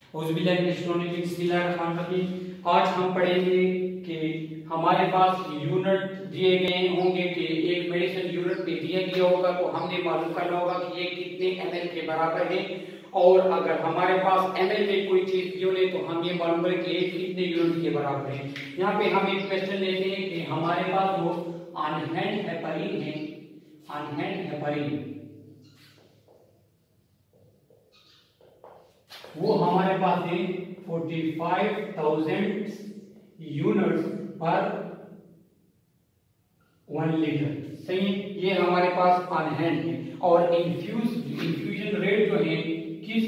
आज हम पढ़ेंगे कि हमारे पास यूनिट दिए गए होंगे कि एक मेडिसिन यूनिट पे दिया गया होगा तो हमने मालूम करना होगा कि ये कितने ml के बराबर है। और अगर हमारे पास ml में कोई चीज दी हो तो हम ये मालूम करें कि ये कितने यूनिट के बराबर है। यहाँ पे हम एक क्वेश्चन लेते हैं कि हमारे पास वो अनहैंड हेपरिन है, अनहैंड हेपरिन वो हमारे पास है 45,000 यूनिट्स पर 1 लीटर। सही, ये हमारे पास अनहैंड है। और इन्फ्यूजन रेट जो है किस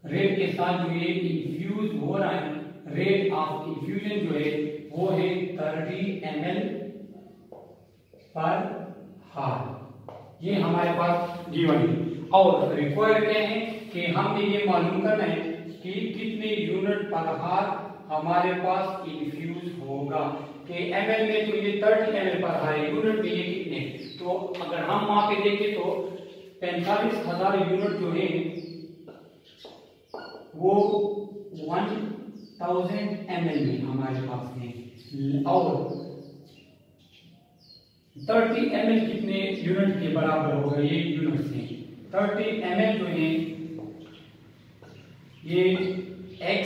रेट के साथ जो ये इन्फ्यूज हो रहा है, रेट ऑफ इन्फ्यूजन जो है वो है 30 ml पर हार। ये हमारे पास गिवन है। और रिक्वायर क्या है कि हमने ये मालूम करना है कि कितने यूनिट पर हार हमारे पास इन्फ्यूज होगा। कि ml में तो ये 30 ml पर हार है, यूनिट में ये कितने। तो अगर हम वहां पे देखें तो 45,000 यूनिट जो है वो 1000 ml में हमारे पास है। और 30 ml कितने यूनिट के बराबर होगा, ये यूनिट से 30 ml जो है ये x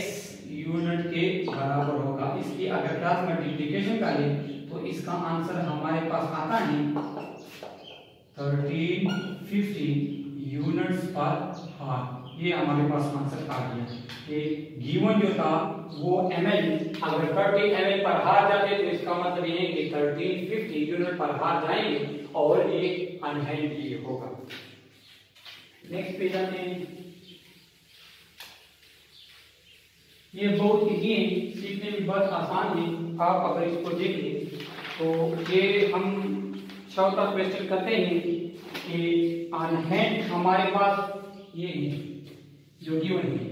यूनिट के बराबर होगा। इसकी अगर क्रॉस मल्टीप्लिकेशन करें तो इसका आंसर हमारे पास आता है 1350 यूनिट्स पर हार। ये हमारे पास आंसर आ गया कि गिवन जो था वो ml, अगर 30 ml पर हार जाते तो इसका मतलब ये है कि 1350 यूनिट पर हार जाएंगे और ये अनहैंड ये होगा। नेक्स्ट पेज आते हैं। ये बहुत इजी है, सीखने में बहुत आसान है। आप अगर इसको देखें तो ये हम चौथा क्वेश्चन करते हैं कि अनहैंड हमारे पास ये है जो गिवन है।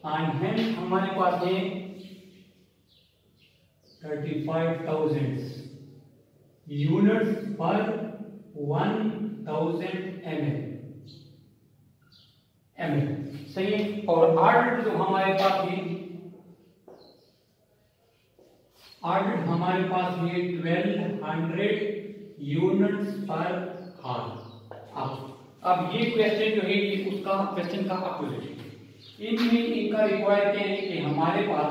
अनहैंड हमारे पास है 35,000 यूनिट्स पर 1000 ml। सही है। और आर्डर जो हमारे पास है, आर्डर हमारे पास है 1200 यूनिट्स पर हार। अब ये क्वेश्चन जो है ये उसका क्वेश्चन का अपोजिट है। इनमें इनका रिक्वायर क्या है कि हमारे पास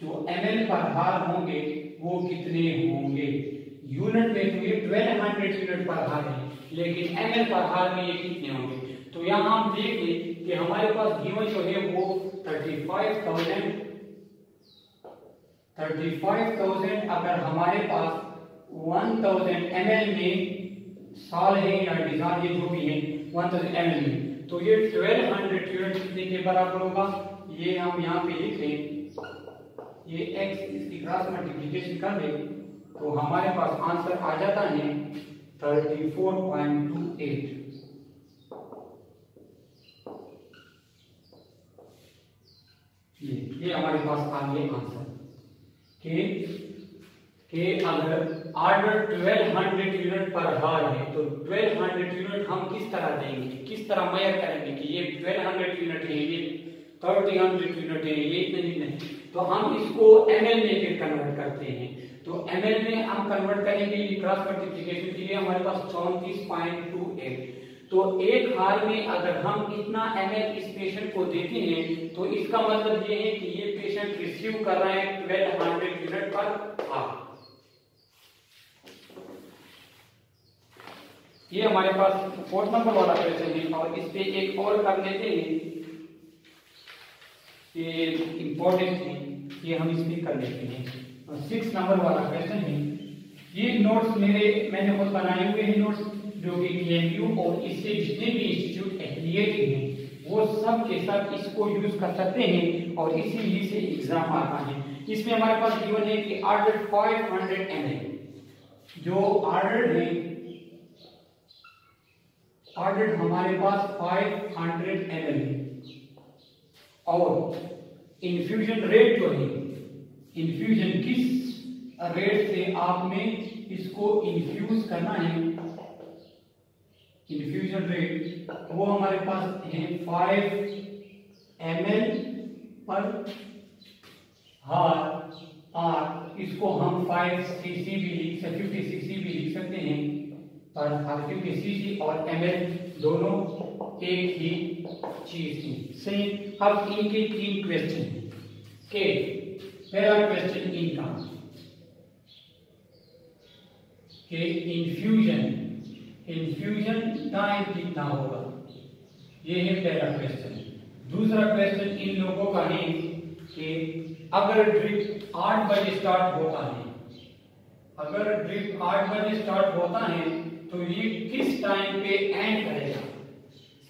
जो ml पर हार होंगे वो कितने होंगे। यूनिट में तो ये 1200 यूनिट पर हार है, लेकिन ml पर हार में ये कितने होंगे। तो यहाँ हम देख लें कि हमारे पास गिवन जो है वो 35,000 अगर हमारे पास 1000 ml में साल है या डिजाइन ये जो भी है 1000 ml में, तो ये 1200 यूनिट कितने के बराबर होगा। ये हम यहाँ पे लिख लें, ये x इसकी क्रॉस मल्टीप्लिकेशन कर दें तो हमारे पास आंसर आ जाता है 34.28। ये हमारे पास आ गया आंसर कि अगर आर्डर 1200 यूनिट पर हार है तो 1200 यूनिट हम किस तरह देंगे, किस तरह मेजर करेंगे कि ये 1200 यूनिट है, ये 3000 यूनिट है, ये इतने नहीं। तो हम इसको ml में फिर कन्वर्ट करते हैं। तो ml में हम कन्वर्ट करेंगे क्रॉस मल्टीप्लिकेशन के लिए हमारे पास 34.28। तो एक हार में अगर हम इतना ml इस पेशेंट को देते हैं तो इसका मतलब ये है कि ये पेशेंट रिसीव कर रहा है 1200 यूनिट पर हार। ये हमारे पास 4 नंबर वाला क्वेश्चन है। और इस पे एक और कर लेते हैं, ये इंपॉर्टेंट है, ये हम इसमें कर लेते हैं। 6 नंबर वाला क्वेश्चन है। ये नोट्स मैंने खुद बनाए हुए हैं नोट्स, जो कि KMU और इससे जितने भी इंस्टीट्यूट एफिलिएटेड हैं वो सब के सब इसको यूज कर सकते हैं और इसीलिए से एग्जाम आता है। इसमें हमारे पास गिवन है कि आर्डर 500 ml, जो आर्डर है आर्डर हमारे पास 500 ml है। और इन्फ्यूजन रेट जो है, इन्फ्यूजन किस रेट से आपने इसको इन्फ्यूज करना है इन्फ्यूजन रेट वो हमारे पास है 5 ml पर हार। इसको हम 5 cc भी लिख सकते, 50 cc भी लिख सकते हैं, पर हार क्योंकि cc और ml दोनों एक ही चीज थी। सही। अब इनके 3 क्वेश्चन के पहला क्वेश्चन इनका कि इन्फ्यूजन टाइम कितना होगा, ये है पहला क्वेश्चन। दूसरा क्वेश्चन इन लोगों का है कि अगर ड्रिप 8 बजे स्टार्ट होता है, अगर ड्रिप 8 बजे स्टार्ट होता है तो ये किस टाइम पे एंड करेगा।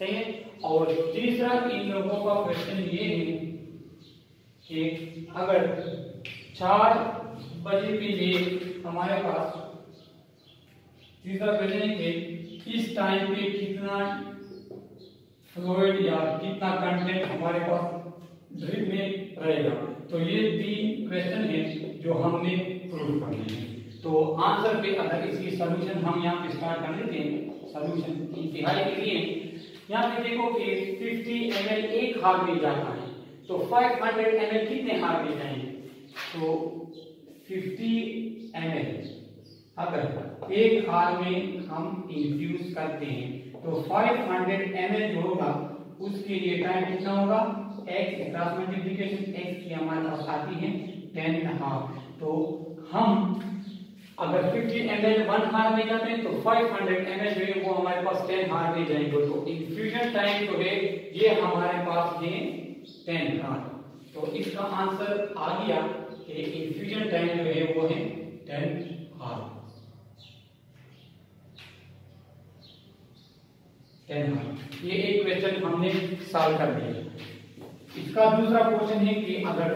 सही है। और तीसरा इन लोगों का क्वेश्चन ये है कि अगर 4 बजे के लिए हमारे पास, तीसरा क्वेश्चन है कि इस टाइम पे कितना फ्लूइड या कितना कंटेंट हमारे पास ड्रिप में रहेगा। तो ये 3 क्वेश्चन है जो हमने प्रूव करने हैं। तो आंसर पे अगर इसकी सॉल्यूशन हम यहाँ पे स्टार्ट कर लेते हैं, सॉल्यूशन इंतहाई के लिए यहाँ पे देखो कि 50 ml एक हार में जाता है, तो 500 ml कितने हार में जाएंगे। तो 50 ml अगर एक हार में हम इंफ्यूज करते हैं तो 500 ml जो होगा उसके लिए टाइम कितना होगा, x क्रॉस मल्टीप्लिकेशन x की हमारे पास आती है 10.5। तो हम अगर 50 ml 1 हार में जाते हैं तो 500 ml जो है वो हमारे पास 10 हार में जाएंगे। तो इन्फ्यूजन टाइम जो है ये हमारे पास है 10 हार। तो इसका आंसर आ गया कि इन्फ्यूजन टाइम जो है वो है 10 हार। 10 हार। ये एक क्वेश्चन हमने सॉल्व कर दिया। इसका दूसरा क्वेश्चन है कि अगर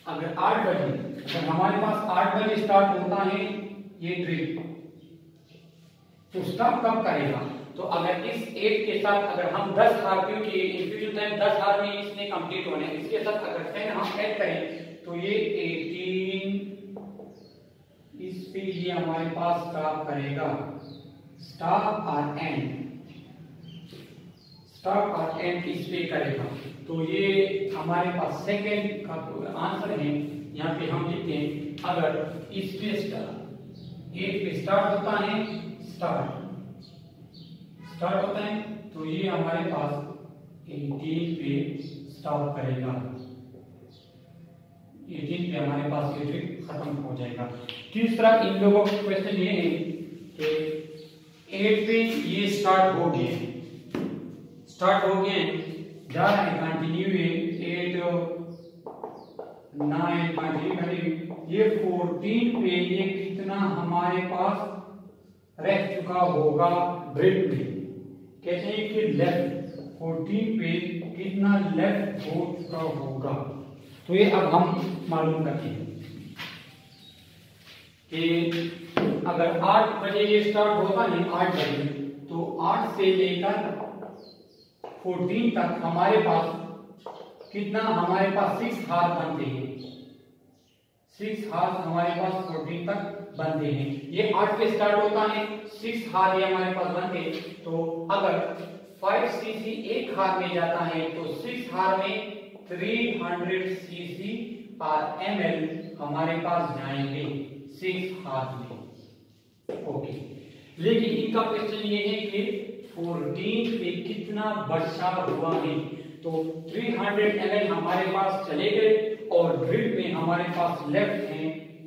8 बजे, अगर हमारे पास 8 बजे स्टार्ट होता है ये ड्रिप, तो स्टॉप कब करेगा। तो अगर इस 8 के साथ अगर हम 10 हार, क्योंकि इन्फ्यूजन टाइम 10 हार में इसने कंप्लीट होना है, इसके साथ अगर 10 हम ऐड करें तो ये 18 इस पे ये हमारे पास स्टॉप करेगा। स्टॉप और एंड इस पे करेगा। तो ये हमारे पास सेकंड का आंसर है। यहाँ पे हम लिखते हैं अगर इस पे 8 पे स्टार्ट होता है, स्टार्ट होता है तो ये हमारे पास 18 पे स्टॉप करेगा। 18 पे हमारे पास ये ट्रिक खत्म हो जाएगा। तीसरा इन लोगों का क्वेश्चन ये है कि 8 पे ये स्टार्ट हो गए, जा रहा है कंटिन्यू है 8 9 कंटिन्यू। ये 14 पे ये कितना हमारे पास रह चुका होगा ड्रिप में। कहते हैं कि लेफ्ट 14 पे कितना लेफ्ट हो चुका होगा। तो ये अब हम मालूम करते हैं कि अगर 8 बजे ये स्टार्ट होता है, 8 बजे, तो 8 से लेकर 14 तक हमारे पास कितना, हमारे पास 6 हार बनते हैं। 6 हार हमारे पास 14 तक बनते हैं। ये 8 पे स्टार्ट होता है, 6 हार ये हमारे पास बनते हैं। तो अगर 5 cc एक हार में जाता है तो 6 हार में 300 cc और ml हमारे पास जाएंगे 6 हार में। ओके। लेकिन इनका क्वेश्चन ये है कि 14 पे कितना बचा हुआ है। तो 300 ml हमारे पास चले गए और ड्रिप में हमारे पास लेफ्ट है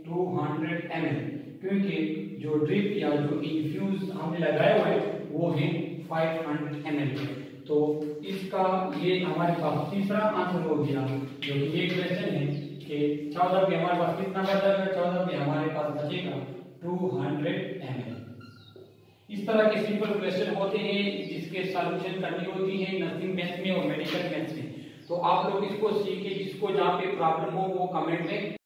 200 ml, क्योंकि जो ड्रिप या जो इन्फ्यूज हमने लगाया हुआ है वो है 500 ml। तो इसका ये हमारे पास तीसरा आंसर हो गया, जो कि ये क्वेश्चन है कि 14 पे हमारे पास कितना बचेगा, 14 पे हमारे पास बचेगा 200 ml। इस तरह के सिंपल क्वेश्चन होते हैं जिसके सॉल्यूशन करनी होती है नर्सिंग मैथ्स में और मेडिकल मैथ्स में। तो आप लोग इसको सीख के जिसको जहाँ पे प्रॉब्लम हो वो कमेंट में